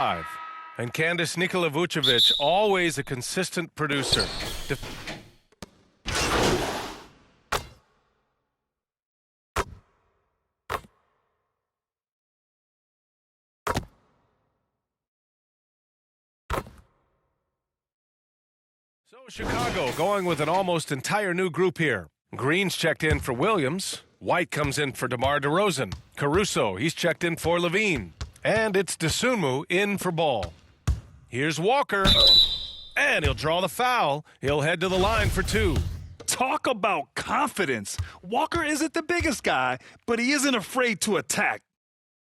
5. And Candace Nikola Vucevic, always a consistent producer. So Chicago going with an almost entire new group here. Green's checked in for Williams. White comes in for DeMar DeRozan. Caruso, he's checked in for Levine. And it's Dosunmu in for Ball. Here's Walker. And he'll draw the foul. He'll head to the line for 2. Talk about confidence. Walker isn't the biggest guy, but he isn't afraid to attack.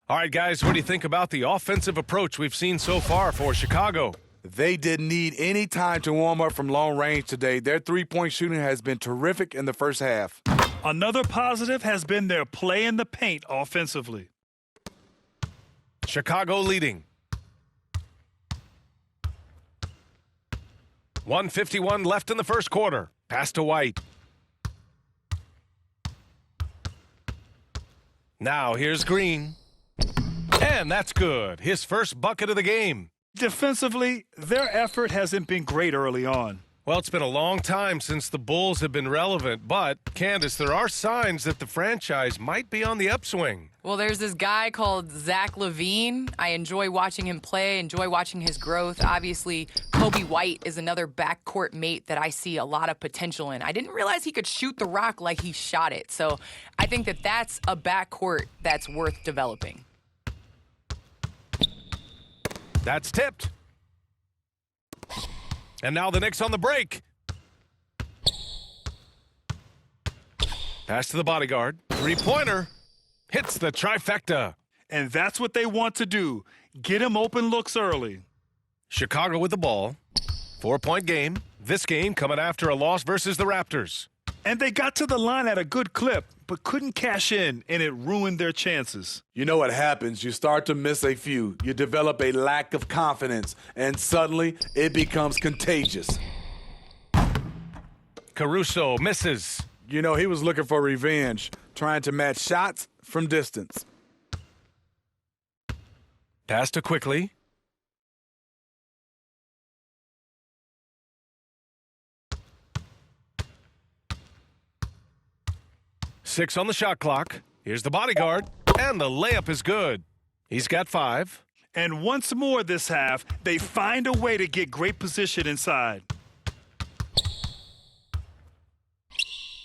All right, guys, what do you think about the offensive approach we've seen so far for Chicago? They didn't need any time to warm up from long range today. Their three-point shooting has been terrific in the first half. Another positive has been their play in the paint offensively. Chicago leading. 1:51 left in the first quarter. Pass to White. Now here's Green. And that's good. His first bucket of the game. Defensively, their effort hasn't been great early on. Well, it's been a long time since the Bulls have been relevant, but, Candace, there are signs that the franchise might be on the upswing. Well, there's this guy called Zach LaVine. I enjoy watching him play, enjoy watching his growth. Obviously, Kobe White is another backcourt mate that I see a lot of potential in. I didn't realize he could shoot the rock like he shot it, so I think that that's a backcourt that's worth developing. That's tipped. And now the Knicks on the break. Pass to the bodyguard. Three-pointer. Hits the trifecta. And that's what they want to do. Get him open looks early. Chicago with the ball. 4-point game. This game coming after a loss versus the Raptors. And they got to the line at a good clip, but couldn't cash in, and it ruined their chances. You know what happens. You start to miss a few. You develop a lack of confidence, and suddenly it becomes contagious. Caruso misses. You know, he was looking for revenge, trying to match shots from distance. Pass to Quickly. Six on the shot clock. Here's the bodyguard, and the layup is good. He's got 5. And once more this half, they find a way to get great position inside.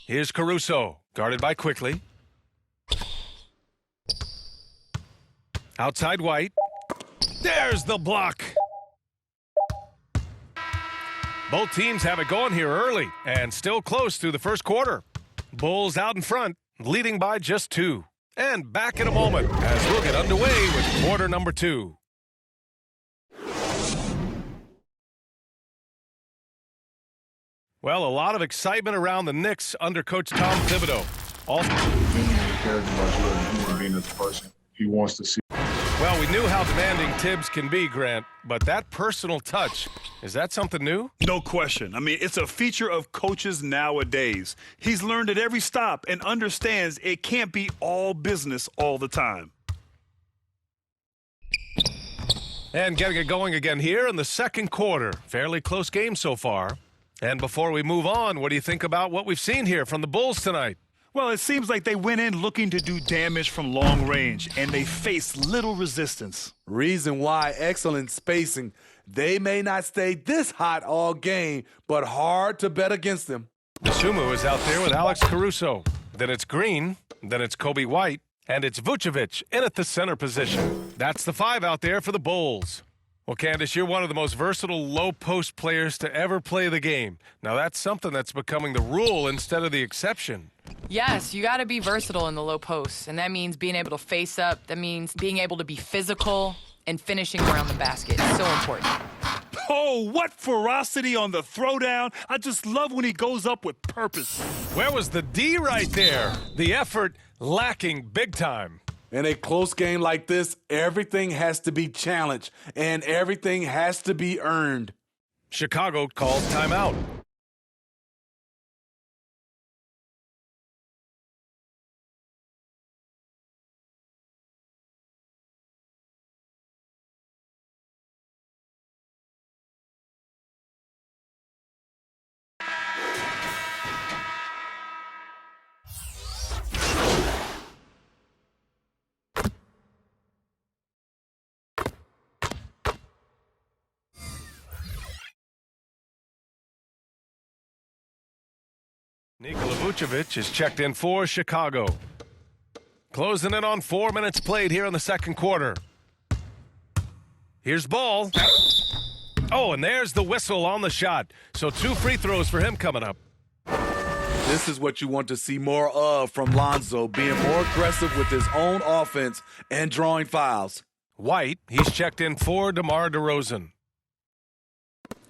Here's Caruso, guarded by Quickly. Outside White. There's the block. Both teams have it going here early and still close through the first quarter. Bulls out in front, leading by just 2. And back in a moment as we'll get underway with quarter number 2. Well, a lot of excitement around the Knicks under Coach Tom Thibodeau. He wants to see. Well, we knew how demanding Tibbs can be, Grant, but that personal touch, is that something new? No question. I mean, it's a feature of coaches nowadays. He's learned at every stop and understands it can't be all business all the time. And getting it going again here in the second quarter. Fairly close game so far. And before we move on, what do you think about what we've seen here from the Bulls tonight? Well, it seems like they went in looking to do damage from long range, and they faced little resistance. Reason why: excellent spacing. They may not stay this hot all game, but hard to bet against them. Dosunmu is out there with Alex Caruso. Then it's Green. Then it's Kobe White. And it's Vucevic in at the center position. That's the 5 out there for the Bulls. Well, Candace, you're one of the most versatile low-post players to ever play the game. Now, that's something that's becoming the rule instead of the exception. Yes, you got to be versatile in the low post, and that means being able to face up. That means being able to be physical and finishing around the basket. It's so important. Oh, what ferocity on the throwdown. I just love when he goes up with purpose. Where was the D right there? The effort lacking big time. In a close game like this, everything has to be challenged, and everything has to be earned. Chicago calls timeout. Nikola Vucevic is checked in for Chicago. Closing in on 4 minutes played here in the second quarter. Here's Ball. Oh, and there's the whistle on the shot. So 2 free throws for him coming up. This is what you want to see more of from Lonzo, being more aggressive with his own offense and drawing fouls. White, he's checked in for DeMar DeRozan.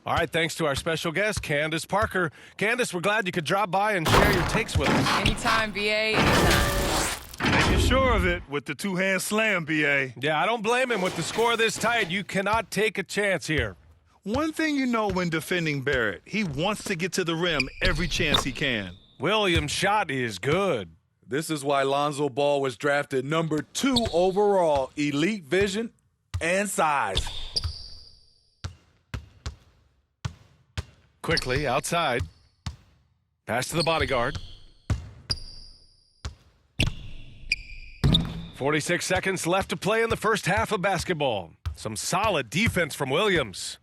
All right, thanks to our special guest, Candace Parker. Candace, we're glad you could drop by and share your takes with us. Anytime, BA, anytime. Making sure of it with the two-hand slam, BA. Yeah, I don't blame him. With the score this tight, you cannot take a chance here. One thing you know when defending Barrett, he wants to get to the rim every chance he can. Williams' shot is good. This is why Lonzo Ball was drafted number 2 overall, elite vision and size. Quickly, outside. Pass to the bodyguard. 46 seconds left to play in the first half of basketball. Some solid defense from Williams.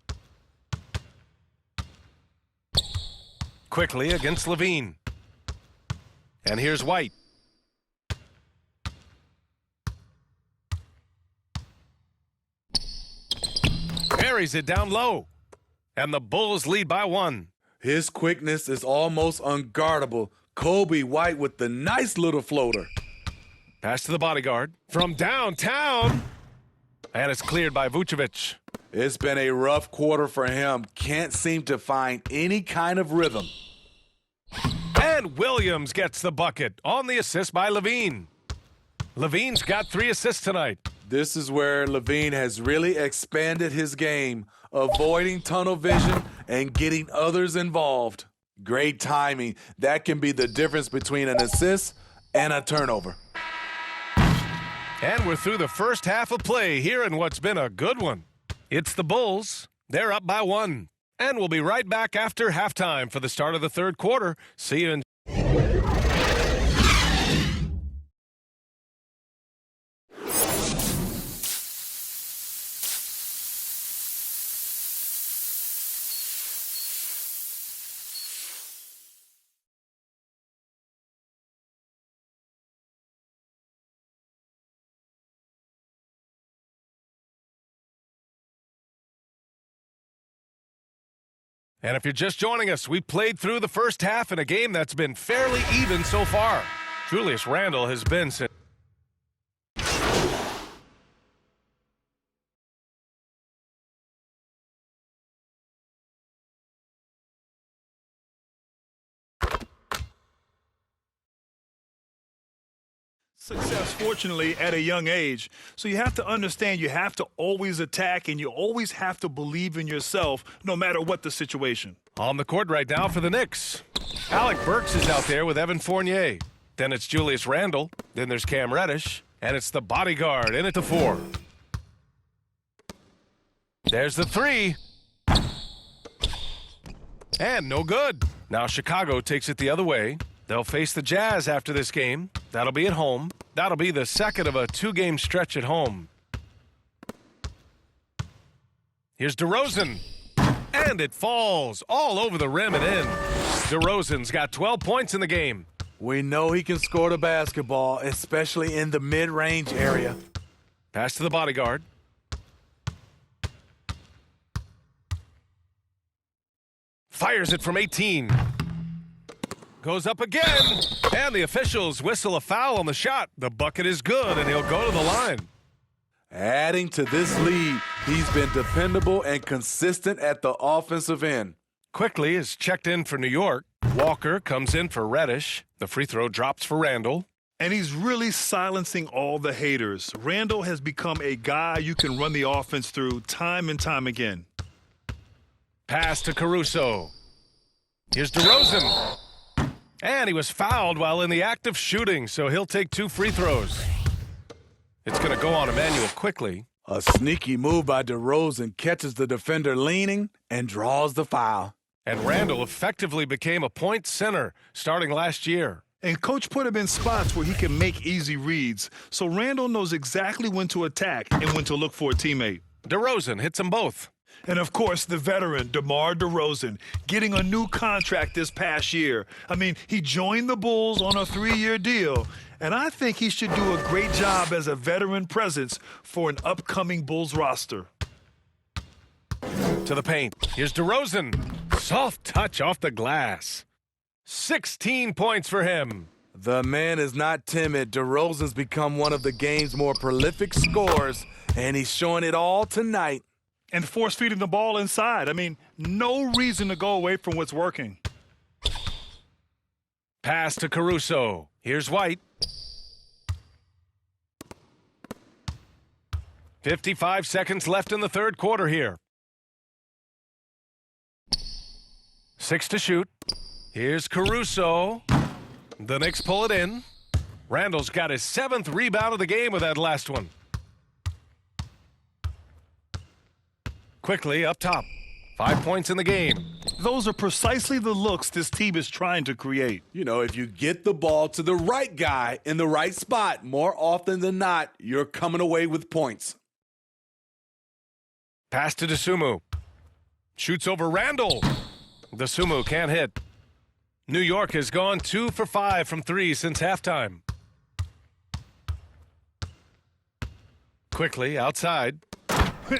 Quickly against Levine. And here's White. Buries it down low. And the Bulls lead by 1. His quickness is almost unguardable. Kobe White with the nice little floater. Pass to the bodyguard. From downtown. And it's cleared by Vucevic. It's been a rough quarter for him. Can't seem to find any kind of rhythm. And Williams gets the bucket on the assist by Levine. Levine's got 3 assists tonight. This is where Levine has really expanded his game, avoiding tunnel vision and getting others involved. Great timing. That can be the difference between an assist and a turnover. And we're through the first half of play here in what's been a good one. It's the Bulls. They're up by 1. And we'll be right back after halftime for the start of the third quarter. See you in... And if you're just joining us, we played through the first half in a game that's been fairly even so far. Julius Randle has been since... Success, fortunately, at a young age. So you have to understand you have to always attack and you always have to believe in yourself no matter what the situation. On the court right now for the Knicks. Alec Burks is out there with Evan Fournier. Then it's Julius Randle. Then there's Cam Reddish. And it's the bodyguard in at the 4. There's the 3. And no good. Now Chicago takes it the other way. They'll face the Jazz after this game. That'll be at home. That'll be the second of a 2-game stretch at home. Here's DeRozan. And it falls all over the rim and in. DeRozan's got 12 points in the game. We know he can score the basketball, especially in the mid-range area. Pass to the bodyguard. Fires it from 18. Goes up again, and the officials whistle a foul on the shot. The bucket is good, and he'll go to the line. Adding to this lead, he's been dependable and consistent at the offensive end. Quickly is checked in for New York. Walker comes in for Reddish. The free throw drops for Randle. And he's really silencing all the haters. Randle has become a guy you can run the offense through time and time again. Pass to Caruso. Here's DeRozan. And he was fouled while in the act of shooting, so he'll take 2 free throws. It's going to go on Emmanuel quickly. A sneaky move by DeRozan catches the defender leaning and draws the foul. And Randle effectively became a point center starting last year. And Coach put him in spots where he can make easy reads, so Randle knows exactly when to attack and when to look for a teammate. DeRozan hits them both. And, of course, the veteran, DeMar DeRozan, getting a new contract this past year. I mean, he joined the Bulls on a 3-year deal, and I think he should do a great job as a veteran presence for an upcoming Bulls roster. To the paint. Here's DeRozan. Soft touch off the glass. 16 points for him. The man is not timid. DeRozan's become one of the game's more prolific scorers, and he's showing it all tonight. And force feeding the ball inside. I mean, no reason to go away from what's working. Pass to Caruso. Here's White. 55 seconds left in the third quarter here. 6 to shoot. Here's Caruso. The Knicks pull it in. Randall's got his 7th rebound of the game with that last one. Quickly up top. 5 points in the game. Those are precisely the looks this team is trying to create. You know, if you get the ball to the right guy in the right spot, more often than not, you're coming away with points. Pass to DeSumo. Shoots over Randall. DeSumo can't hit. New York has gone 2 for 5 from 3 since halftime. Quickly outside.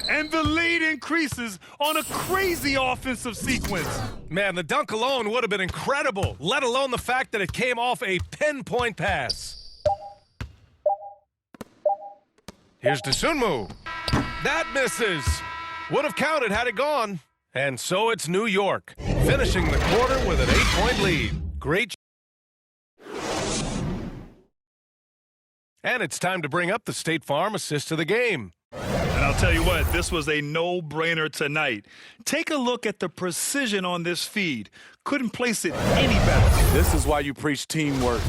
And the lead increases on a crazy offensive sequence. Man, the dunk alone would have been incredible, let alone the fact that it came off a pinpoint pass. Here's DeSumo. That misses. Would have counted had it gone. And so it's New York, finishing the quarter with an 8-point lead. Great. And it's time to bring up the State Farm assist of the game. And I'll tell you what, this was a no-brainer tonight. Take a look at the precision on this feed. Couldn't place it any better. This is why you preach teamwork.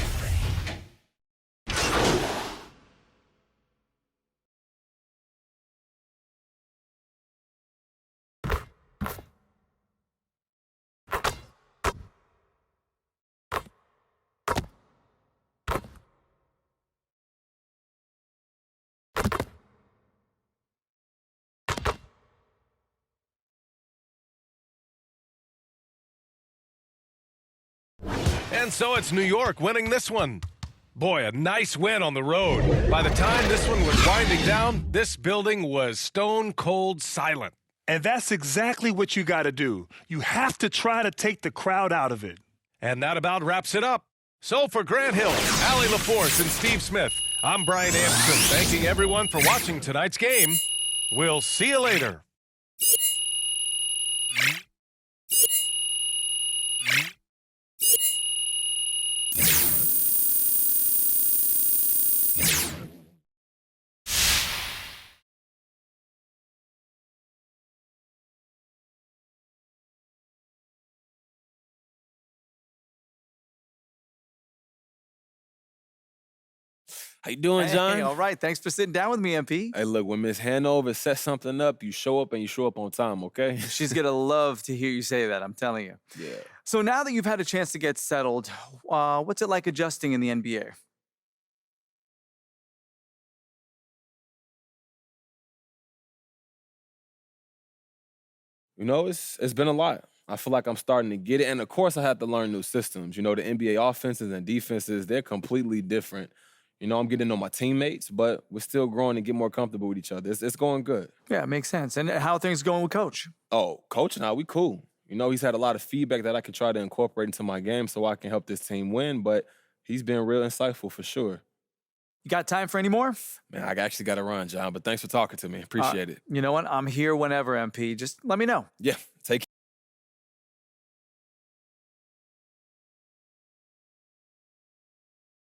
And so it's New York winning this one. Boy, a nice win on the road. By the time this one was winding down, this building was stone cold silent. And that's exactly what you got to do. You have to try to take the crowd out of it. And that about wraps it up. So for Grant Hill, Allie LaForce, and Steve Smith, I'm Brian Anderson, thanking everyone for watching tonight's game. We'll see you later. How you doing, John? Hey, all right. Thanks for sitting down with me, MP. Hey, look, when Miss Hanover sets something up, you show up and you show up on time, okay? She's going to love to hear you say that, I'm telling you. Yeah. So now that you've had a chance to get settled, what's it like adjusting in the NBA? You know, it's been a lot. I feel like I'm starting to get it. And, of course, I had to learn new systems. You know, the NBA offenses and defenses, they're completely different. You know, I'm getting to know my teammates, but we're still growing and get more comfortable with each other. It's going good. Yeah, it makes sense. And how are things going with Coach? Oh, Coach and I, we cool. You know, he's had a lot of feedback that I could try to incorporate into my game so I can help this team win, but he's been real insightful for sure. You got time for any more? Man, I actually got to run, John, but thanks for talking to me. Appreciate it. You know what? I'm here whenever, MP. Just let me know. Yeah, take care.